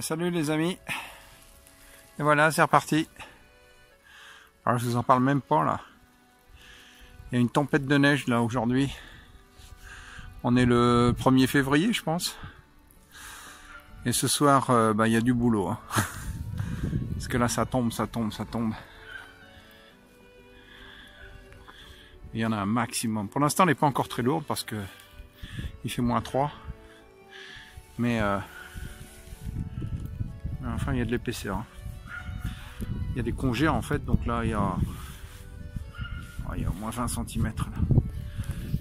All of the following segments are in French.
Salut les amis, et voilà c'est reparti. Alors je vous en parle même pas là. Il y a une tempête de neige là aujourd'hui. On est le 1er février je pense. Et ce soir il y a du boulot hein. Parce que là ça tombe. Il y en a un maximum. Pour l'instant elle n'est pas encore très lourde parce que il fait -3. Mais enfin il y a de l'épaisseur hein. Il y a des congés en fait, donc là il y a au moins 20 cm là.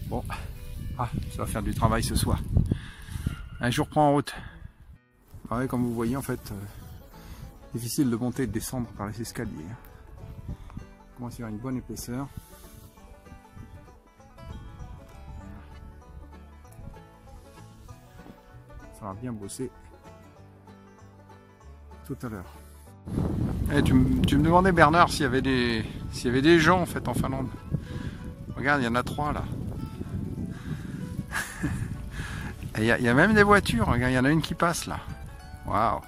Bon, ça va faire du travail ce soir. Allez, je vous reprends en route. Pareil, comme vous voyez en fait, difficile de monter et de descendre par les escaliers. On commence à faire une bonne épaisseur. Ça va bien bosser tout à l'heure. Et tu me demandais Bernard s'il y avait des gens en fait en Finlande. Regarde, il y en a 3 là. Il y a même des voitures, regarde, il y en a une qui passe là. Waouh.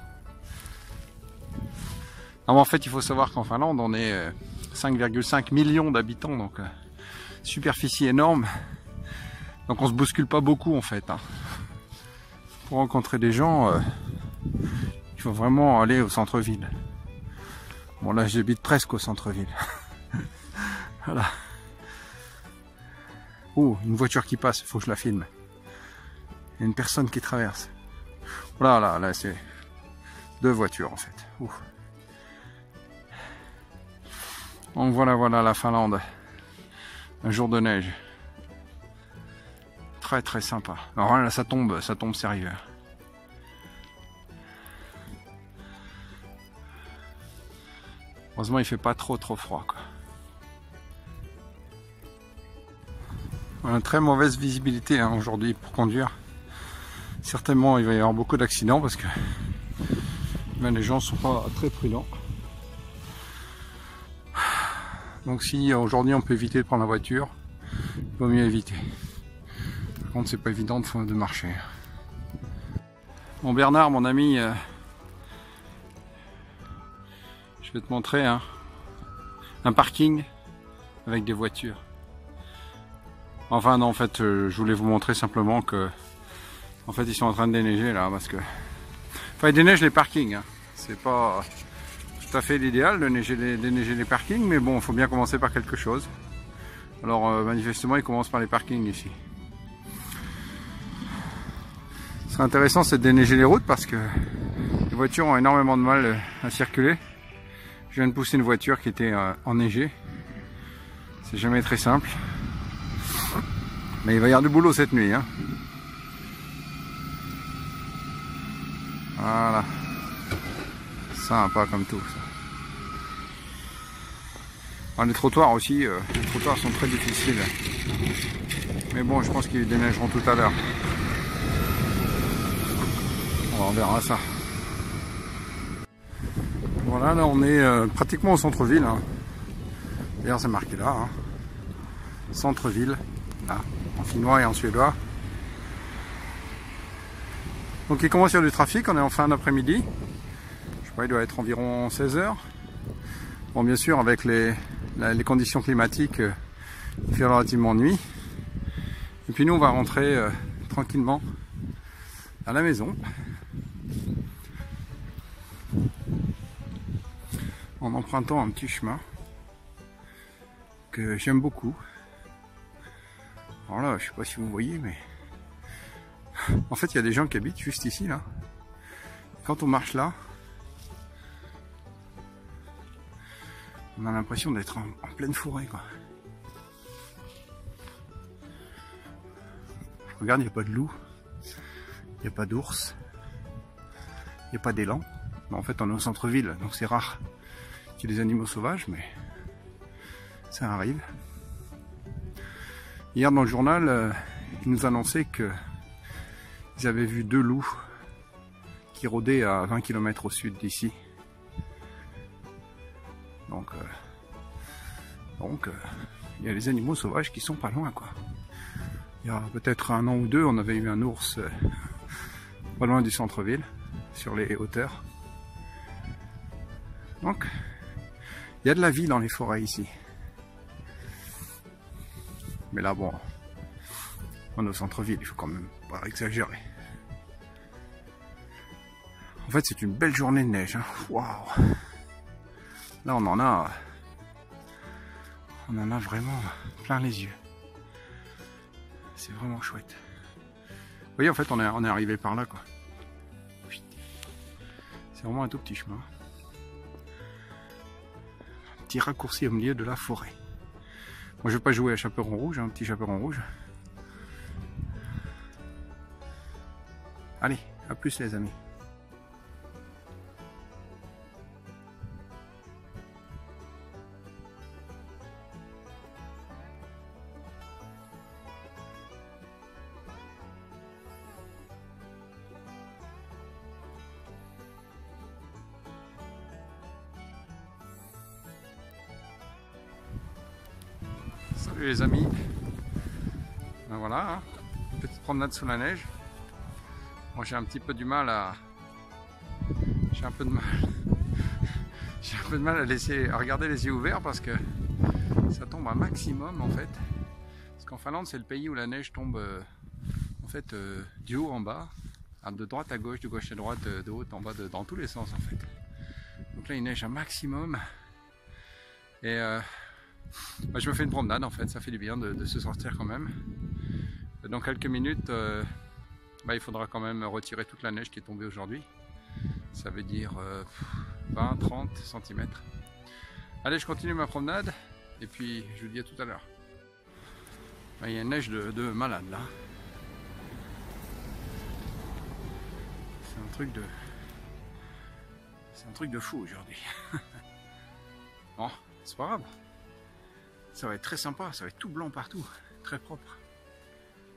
En fait, il faut savoir qu'en Finlande, on est 5,5 millions d'habitants, donc superficie énorme. Donc on se bouscule pas beaucoup en fait. Hein. Pour rencontrer des gens, il faut vraiment aller au centre-ville. Bon là j'habite presque au centre-ville. Voilà. Oh, une voiture qui passe, il faut que je la filme. Il y a une personne qui traverse. Voilà, là c'est 2 voitures en fait. Ouf. Donc voilà la Finlande. Un jour de neige. Très très sympa. Alors là ça tombe sérieux. Heureusement il fait pas trop froid quoi. On a très mauvaise visibilité hein, aujourd'hui pour conduire. Certainement il va y avoir beaucoup d'accidents parce que les gens sont pas très prudents. Donc si aujourd'hui on peut éviter de prendre la voiture, il vaut mieux éviter. Par contre c'est pas évident de marcher. Bon Bernard, mon ami, je vais te montrer hein, un parking avec des voitures. Enfin non, en fait je voulais vous montrer simplement que en fait ils sont en train de déneiger là parce que enfin ils déneigent les parkings hein. C'est pas tout à fait l'idéal de déneiger les parkings, mais bon il faut bien commencer par quelque chose. Alors manifestement ils commencent par les parkings ici. Ce qui serait intéressant c'est de déneiger les routes parce que les voitures ont énormément de mal à circuler. Je viens de pousser une voiture qui était enneigée. C'est jamais très simple. Mais il va y avoir du boulot cette nuit. Hein. Voilà. Sympa comme tout ça. Alors, les trottoirs aussi, les trottoirs sont très difficiles. Mais bon, je pense qu'ils déneigeront tout à l'heure. On verra ça. Voilà, là on est pratiquement au centre-ville. Hein. D'ailleurs c'est marqué là. Hein. Centre-ville. Là, en finnois et en suédois. Donc il commence à y avoir du trafic, on est en fin d'après-midi. Je sais pas, il doit être environ 16 h. Bon bien sûr avec les conditions climatiques, il fait relativement nuit. Et puis nous on va rentrer tranquillement à la maison. En empruntant un petit chemin que j'aime beaucoup. Alors là, je sais pas si vous voyez, mais en fait, il y a des gens qui habitent juste ici, là. Quand on marche là, on a l'impression d'être en pleine forêt, quoi. Regarde, il n'y a pas de loup, il n'y a pas d'ours, il n'y a pas d'élan. En fait, on est au centre-ville, donc c'est rare qu'il y ait des animaux sauvages, mais ça arrive. Hier dans le journal, ils nous annonçaient qu'ils avaient vu 2 loups qui rôdaient à 20 km au sud d'ici. Donc il y a les animaux sauvages qui sont pas loin quoi. Il y a peut-être 1 an ou 2, on avait eu un ours pas loin du centre-ville. sur les hauteurs. Donc, il y a de la vie dans les forêts ici. Mais là, bon, on est au centre-ville, il faut quand même pas exagérer. En fait, c'est une belle journée de neige. Hein. Waouh! Là, on en a vraiment plein les yeux. C'est vraiment chouette. Vous voyez, en fait, on est arrivé par là, quoi. C'est vraiment un tout petit chemin. Un petit raccourci au milieu de la forêt. Moi, je vais pas jouer à chaperon rouge, un petit chaperon rouge. Allez, à plus les amis. Salut les amis, ben voilà, hein, petite promenade sous la neige. Moi j'ai un petit peu du mal à... J'ai un peu de mal à regarder les yeux ouverts parce que ça tombe un maximum en fait. Parce qu'en Finlande c'est le pays où la neige tombe en fait du haut en bas, de droite à gauche, de gauche à droite, de haut en bas, dans tous les sens en fait. Donc là il neige un maximum et bah, je me fais une promenade en fait, ça fait du bien de se sortir quand même. Dans quelques minutes, bah, il faudra quand même retirer toute la neige qui est tombée aujourd'hui. Ça veut dire 20-30 cm. Allez, je continue ma promenade et puis je vous dis à tout à l'heure. Il y a une neige de malade là. C'est un truc de fou aujourd'hui. Bon, c'est pas grave. Ça va être très sympa, ça va être tout blanc partout, très propre.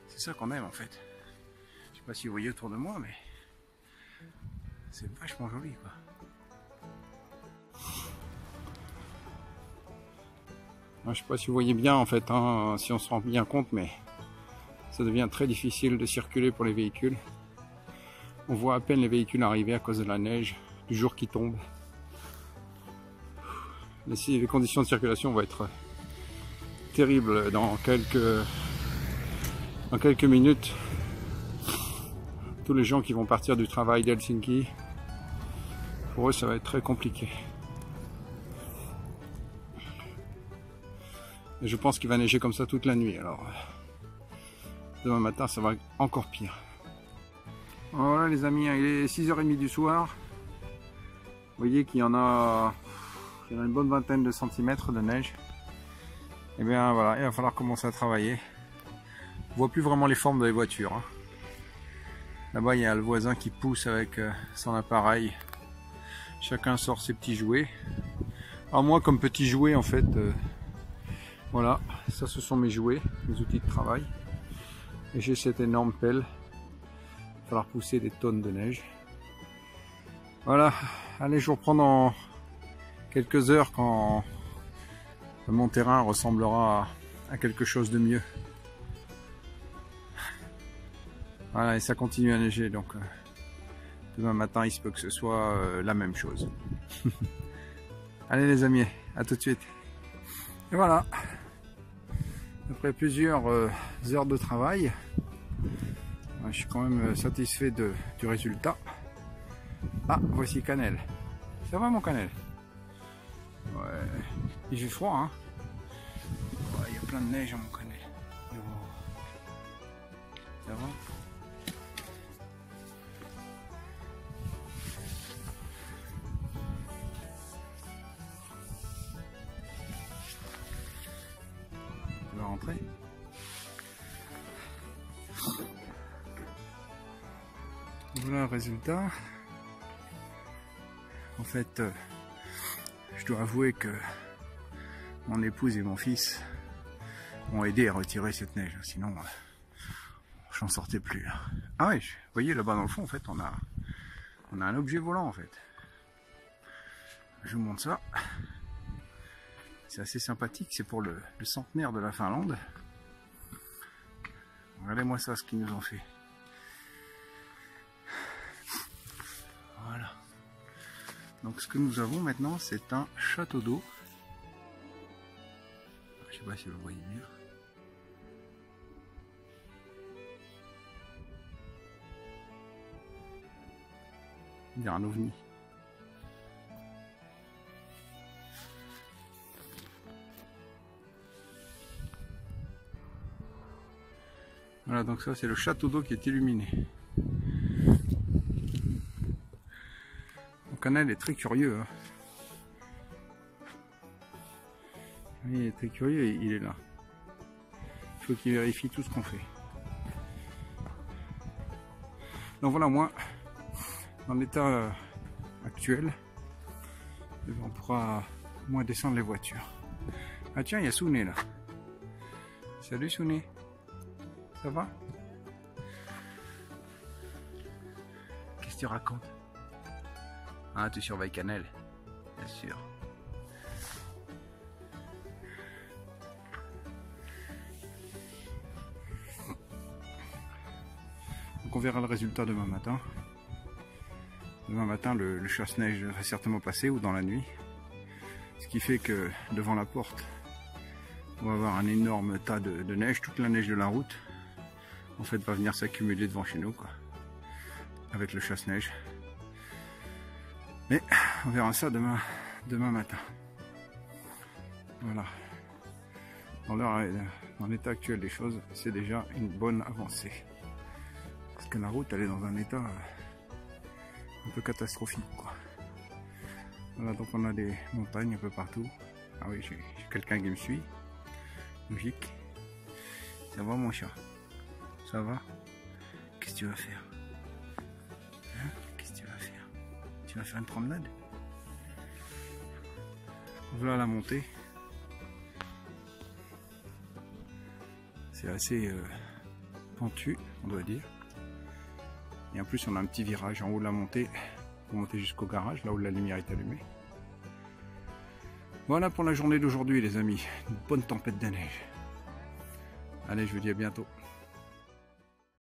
C'est ça qu'on aime en fait. Je sais pas si vous voyez autour de moi, mais c'est vachement joli quoi. Je sais pas si vous voyez bien en fait, hein, si on se rend bien compte, mais ça devient très difficile de circuler pour les véhicules. On voit à peine les véhicules arriver à cause de la neige, du jour qui tombe. Les conditions de circulation vont être terrible dans quelques minutes. Tous les gens qui vont partir du travail d'Helsinki, pour eux ça va être très compliqué. Et je pense qu'il va neiger comme ça toute la nuit, alors demain matin ça va être encore pire. Voilà les amis, il est 6h30 du soir. Vous voyez qu'il y en a une bonne vingtaine de centimètres de neige. Et bien voilà, il va falloir commencer à travailler. On voit plus vraiment les formes des voitures. Hein. Là-bas, il y a le voisin qui pousse avec son appareil. Chacun sort ses petits jouets. Alors moi, comme petit jouet, en fait, voilà, ça ce sont mes jouets, mes outils de travail. Et j'ai cette énorme pelle. Il va falloir pousser des tonnes de neige. Voilà, allez, je vous reprends dans quelques heures quand mon terrain ressemblera à quelque chose de mieux. Voilà, et ça continue à neiger, donc demain matin il se peut que ce soit la même chose. Allez les amis, à tout de suite. Et voilà, après plusieurs heures de travail, je suis quand même satisfait du résultat. Ah, voici Cannelle. Ça va mon Cannelle? Ouais, il fait froid, hein. Ouais, il y a plein de neige à mon Cannelle. Ça va? Tu vas rentrer? Voilà le résultat. En fait, je dois avouer que mon épouse et mon fils m'ont aidé à retirer cette neige, sinon j'en sortais plus. Là. Ah ouais, vous voyez là-bas dans le fond, en fait, on a un objet volant en fait. Je vous montre ça. C'est assez sympathique, c'est pour le centenaire de la Finlande. Regardez-moi ça, ce qu'ils nous ont fait. Donc ce que nous avons maintenant, c'est un château d'eau. Je sais pas si vous voyez bien. Il y a un ovni. Voilà, donc ça c'est le château d'eau qui est illuminé. Le canal est très curieux. Hein. Il est très curieux et il est là. Il faut qu'il vérifie tout ce qu'on fait. Donc voilà, moi, dans l'état actuel, on pourra moins descendre les voitures. Ah tiens, il y a Souné là. Salut Souné. Ça va? Qu'est-ce que tu racontes? Ah, tu surveilles Canel, bien sûr. Donc on verra le résultat demain matin. Demain matin, le chasse-neige va certainement passer ou dans la nuit. Ce qui fait que devant la porte, on va avoir un énorme tas de neige, toute la neige de la route. En fait, va venir s'accumuler devant chez nous, quoi, avec le chasse-neige. Mais on verra ça demain matin. Voilà. Dans l'état actuel des choses, c'est déjà une bonne avancée. Parce que la route, elle est dans un état un peu catastrophique, quoi. Voilà, donc on a des montagnes un peu partout. Ah oui, j'ai quelqu'un qui me suit. Logique. Ça va mon chat? Ça va? Qu'est-ce que tu vas faire? Hein? Qu'est-ce que tu vas faire? Tu vas faire une promenade? Voilà la montée. C'est assez pentu, on doit dire. Et en plus, on a un petit virage en haut de la montée pour monter jusqu'au garage, là où la lumière est allumée. Voilà pour la journée d'aujourd'hui, les amis. Une bonne tempête de neige. Allez, je vous dis à bientôt.